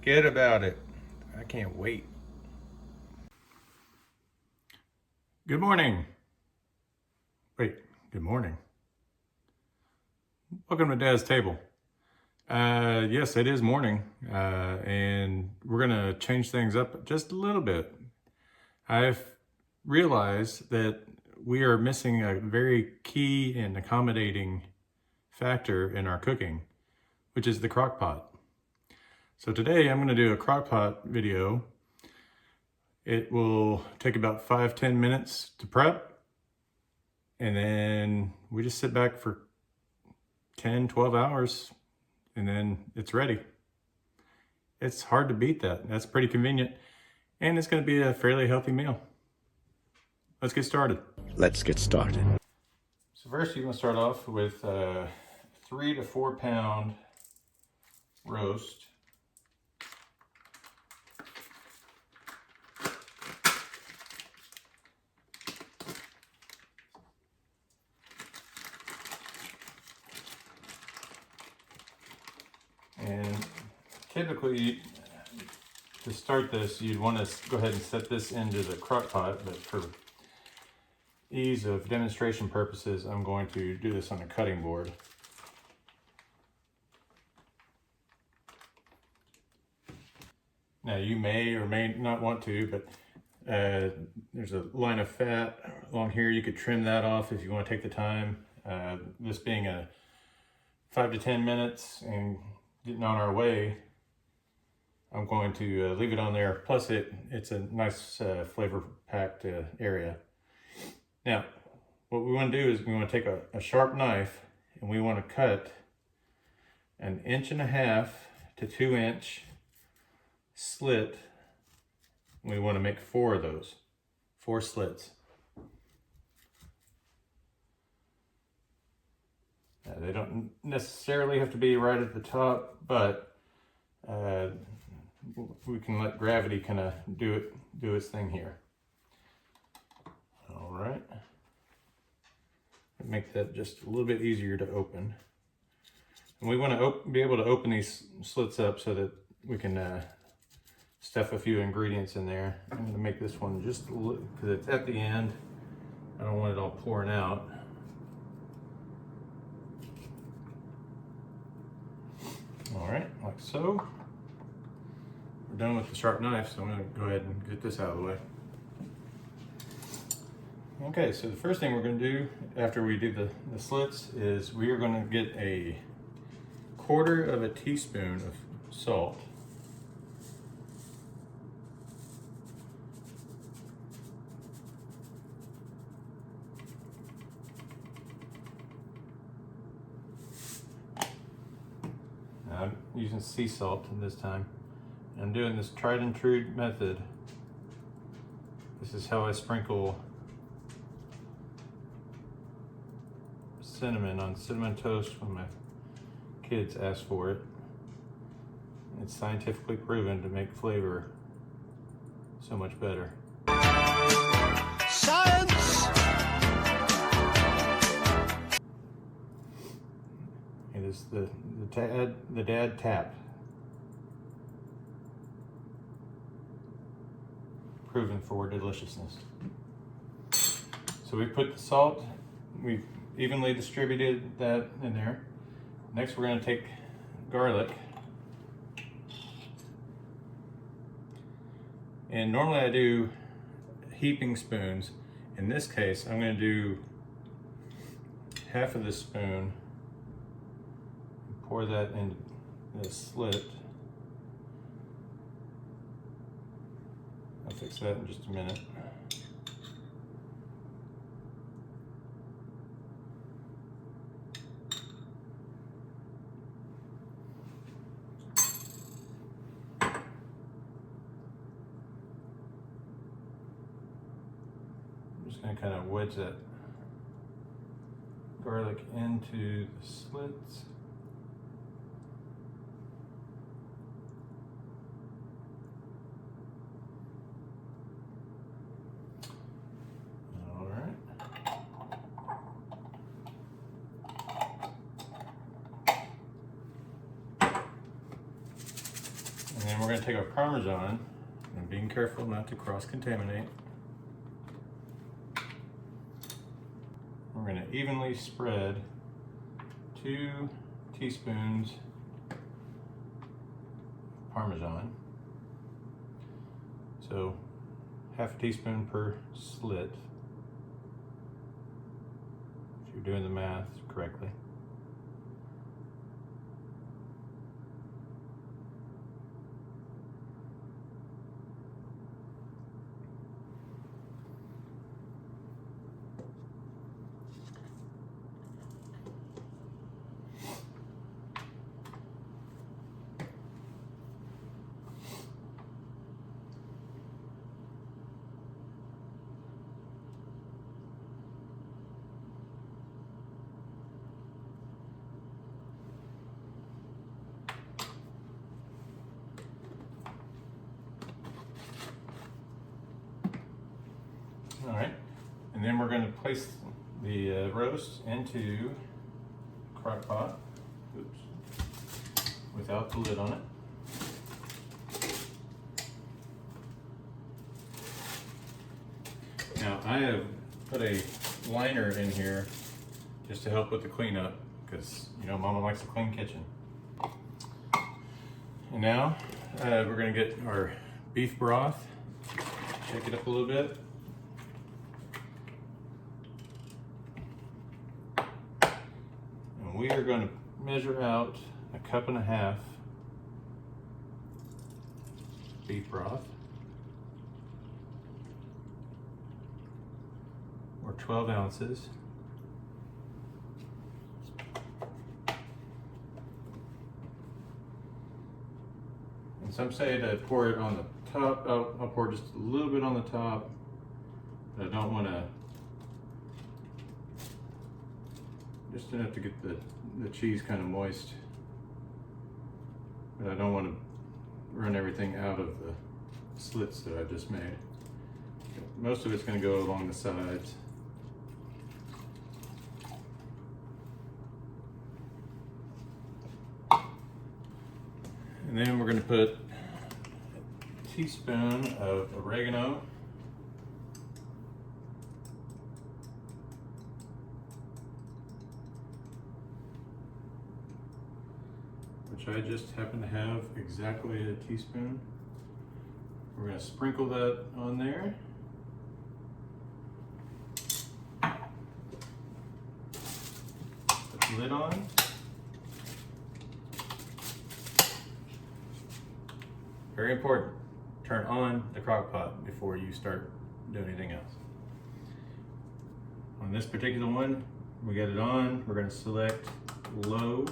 Forget about it. I can't wait. Good morning. Wait, good morning. Welcome to Dad's Table. Yes, it is morning, and we're gonna change things up just a little bit. I've realized that we are missing a very key and accommodating factor in our cooking, which is the crock pot. So today I'm gonna do a crock pot video. It will take about 5-10 minutes to prep, and then we just sit back for 10-12 hours and then it's ready. It's hard to beat that. That's pretty convenient, and it's going to be a fairly healthy meal. Let's get started. Let's get started. So first you're going to start off with a 3 to 4 pound roast. And typically, to start this, you'd want to go ahead and set this into the crock pot, but for ease of demonstration purposes, I'm going to do this on a cutting board. Now, you may or may not want to, but there's a line of fat along here. You could trim that off if you want to take the time. This being a 5 to 10 minutes and getting on our way, I'm going to leave it on there. Plus it's a nice flavor packed area. Now, what we want to do is we want to take a sharp knife and we want to cut 1.5 to 2 inch slit. We want to make 4 of those, 4 slits. They don't necessarily have to be right at the top, but we can let gravity kind of do its thing here. All right. Make that just a little bit easier to open. And we want to be able to open these slits up so that we can stuff a few ingredients in there. I'm going to make this one just a little, because it's at the end. I don't want it all pouring out. All right, like so. We're done with the sharp knife, so I'm gonna go ahead and get this out of the way. Okay, so the first thing we're gonna do after we do the slits is we are gonna get a 1/4 teaspoon of salt. I'm using sea salt this time. I'm doing this tried and true method. This is how I sprinkle cinnamon on cinnamon toast when my kids ask for it. It's scientifically proven to make flavor so much better. Science! It is the dad tap. Proven for deliciousness. So we put the salt, we've evenly distributed that in there. Next we're going to take garlic. And normally I do heaping spoons. In this case, I'm going to do 1/2 of the spoon. Pour that in the slit. I'll fix that in just a minute. I'm just going to kind of wedge that garlic into the slits. And then we're going gonna take our Parmesan, and being careful not to cross-contaminate. We're gonna evenly spread 2 teaspoons Parmesan. So half a teaspoon per slit, if you're doing the math correctly. All right, and then we're going to place the roast into crock pot, without the lid on it. Now I have put a liner in here just to help with the cleanup, because you know Mama likes a clean kitchen. And now we're going to get our beef broth, shake it up a little bit. We are going to measure out 1.5 cups beef broth, or 12 ounces. And some say to pour it on the top. I'll pour just a little bit on the top, but I don't want to. Just enough to get the cheese kind of moist, but I don't want to run everything out of the slits that I just made. Most of it's going to go along the sides. And then we're going to put a teaspoon of oregano. Which I just happen to have exactly a teaspoon. We're going to sprinkle that on there. Put the lid on. Very important, turn on the crock pot before you start doing anything else. On this particular one, we got it on. We're going to select low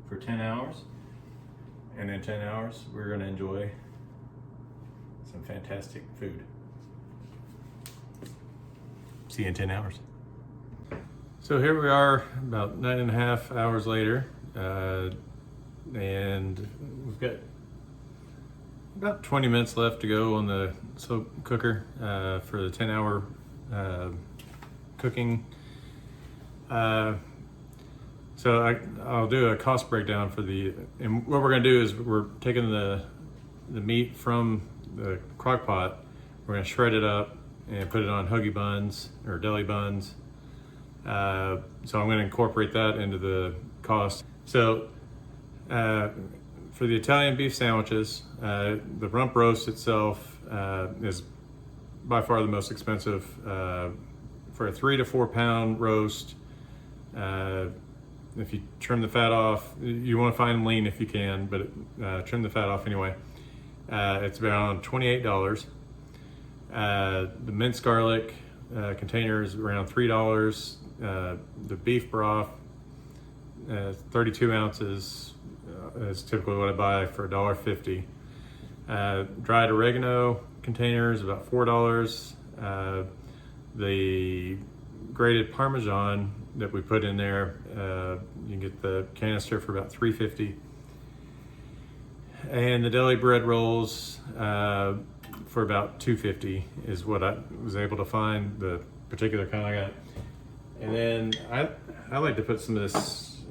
for 10 hours, and in 10 hours we're going to enjoy some fantastic food. See you in 10 hours. So here we are about 9.5 hours later, and we've got about 20 minutes left to go on the slow cooker for the 10-hour cooking. So I'll do a cost breakdown for and what we're gonna do is we're taking the meat from the crock pot, we're gonna shred it up and put it on hoagie buns or deli buns. So I'm gonna incorporate that into the cost. So for the Italian beef sandwiches, the rump roast itself is by far the most expensive. For a 3 to 4 pound roast, if you trim the fat off, you want to find lean if you can, but trim the fat off anyway. It's around $28. The minced garlic container is around $3. The beef broth, 32 ounces, is typically what I buy for $1.50. Dried oregano container is about $4. The grated Parmesan that we put in there, you can get the canister for about $3.50. And the deli bread rolls for about $2.50 is what I was able to find, the particular kind I got. And then I like to put some of this,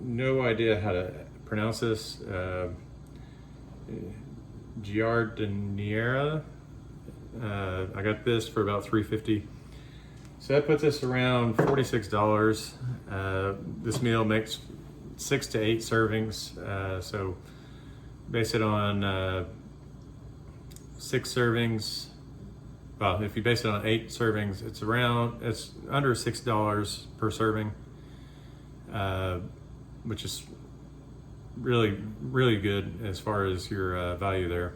no idea how to pronounce this, Giardiniera. I got this for about $3.50. So that puts us around $46. This meal makes 6 to 8 servings. So base it on 6 servings. Well, if you base it on 8 servings, it's under $6 per serving, which is really, really good as far as your value there.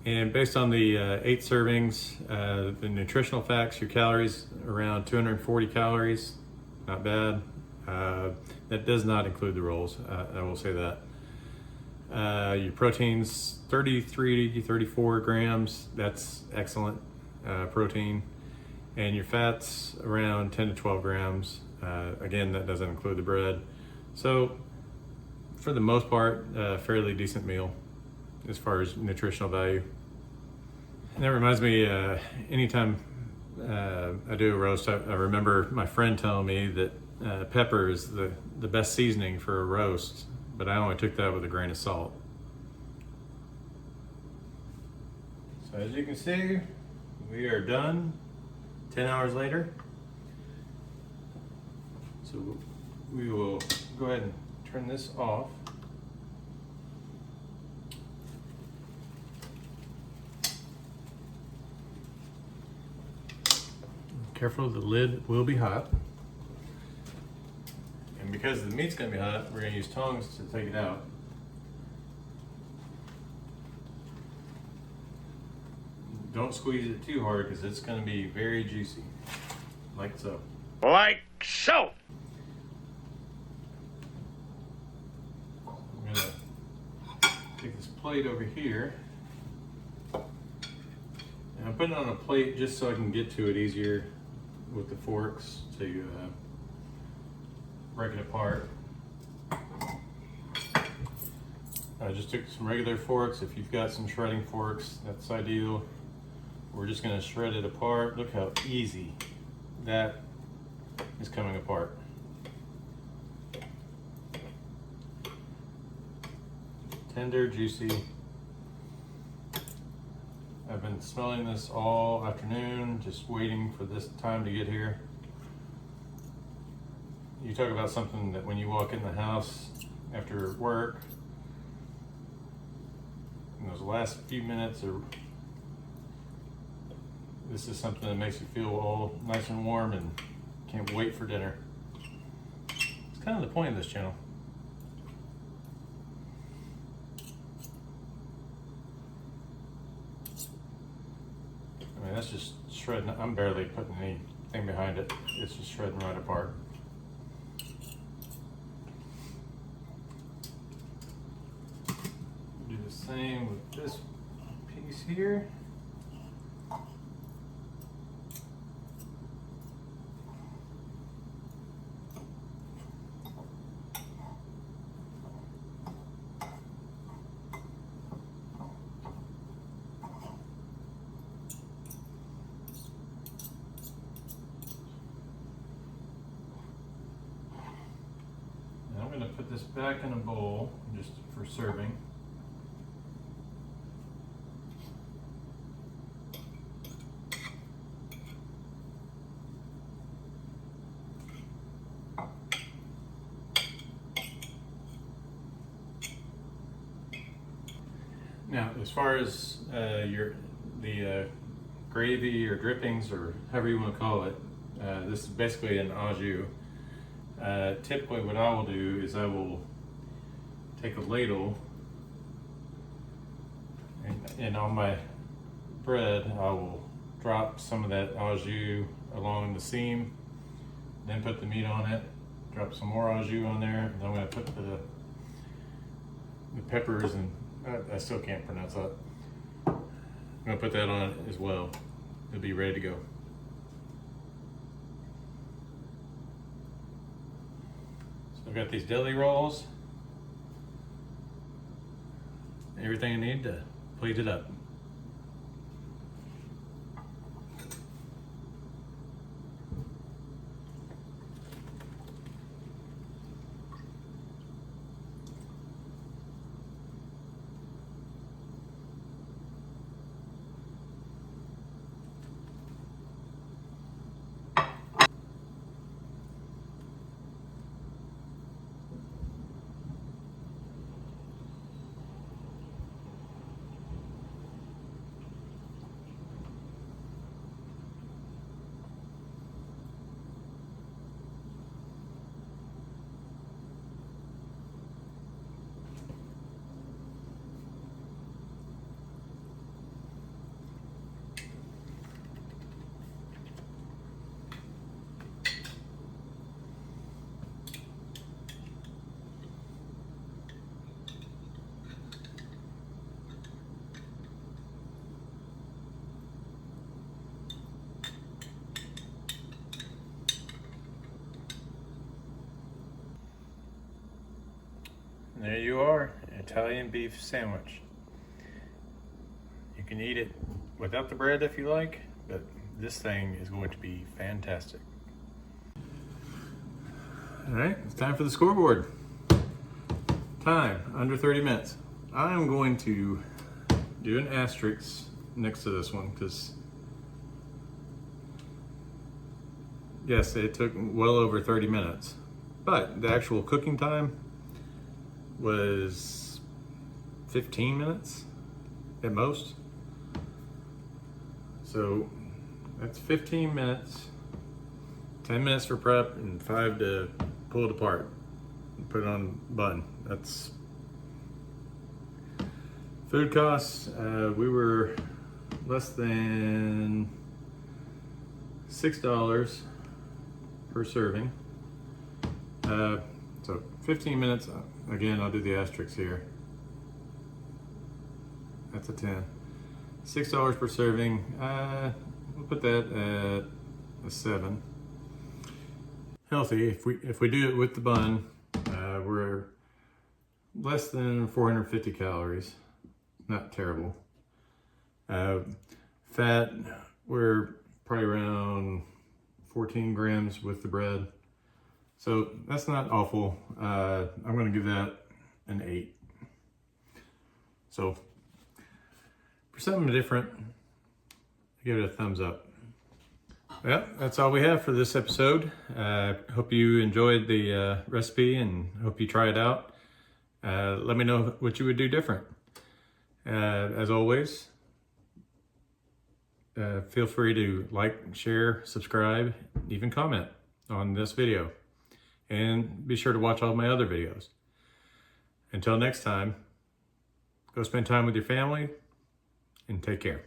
And based on the 8 servings, the nutritional facts, your calories around 240 calories, not bad. That does not include the rolls, I will say that. Your proteins, 33 to 34 grams, that's excellent protein. And your fats around 10 to 12 grams. Again, that doesn't include the bread. So for the most part, a fairly decent meal as far as nutritional value. And that reminds me, anytime I do a roast, I remember my friend telling me that pepper is the best seasoning for a roast, but I only took that with a grain of salt. So as you can see, we are done 10 hours later. So we will go ahead and turn this off. Careful, the lid will be hot. And because the meat's gonna be hot, we're gonna use tongs to take it out. Don't squeeze it too hard because it's gonna be very juicy, like so. Like so. I'm gonna take this plate over here. And I'm putting it on a plate just so I can get to it easier with the forks to break it apart. I just took some regular forks. If you've got some shredding forks, that's ideal. We're just gonna shred it apart. Look how easy that is coming apart. Tender, juicy. I've been smelling this all afternoon, just waiting for this time to get here. You talk about something that when you walk in the house after work, in those last few minutes, this is something that makes you feel all nice and warm and can't wait for dinner. It's kind of the point of this channel. I mean, that's just shredding. I'm barely putting anything behind it. It's just shredding right apart. Do the same with this piece here. I'm going to put this back in a bowl just for serving. Now, as far as the gravy or drippings or however you want to call it, this is basically an au jus. Typically what I will do is I will take a ladle and on my bread I will drop some of that au jus along the seam, then put the meat on it, drop some more au jus on there, and I'm going to put the peppers and I still can't pronounce that. I'm going to put that on it as well. It'll be ready to go. I've got these deli rolls, everything I need to plate it up. And there you are, Italian beef sandwich. You can eat it without the bread if you like, but this thing is going to be fantastic. All right, it's time for the scoreboard. Time, under 30 minutes. I'm going to do an asterisk next to this one because, yes, it took well over 30 minutes, but the actual cooking time was 15 minutes at most. So that's 15 minutes, 10 minutes for prep, and 5 to pull it apart and put it on bun. That's food costs. We were less than $6 per serving. So 15 minutes. Again, I'll do the asterisks here. That's a 10. $6 per serving. We'll put that at a 7. Healthy. If we do it with the bun, we're less than 450 calories. Not terrible. Fat, we're probably around 14 grams with the bread. So that's not awful. I'm gonna give that an 8. So for something different, give it a thumbs up. Well, that's all we have for this episode. Hope you enjoyed the recipe and hope you try it out. Let me know what you would do different. As always, feel free to like, share, subscribe, even comment on this video. And be sure to watch all my other videos. Until next time, go spend time with your family and take care.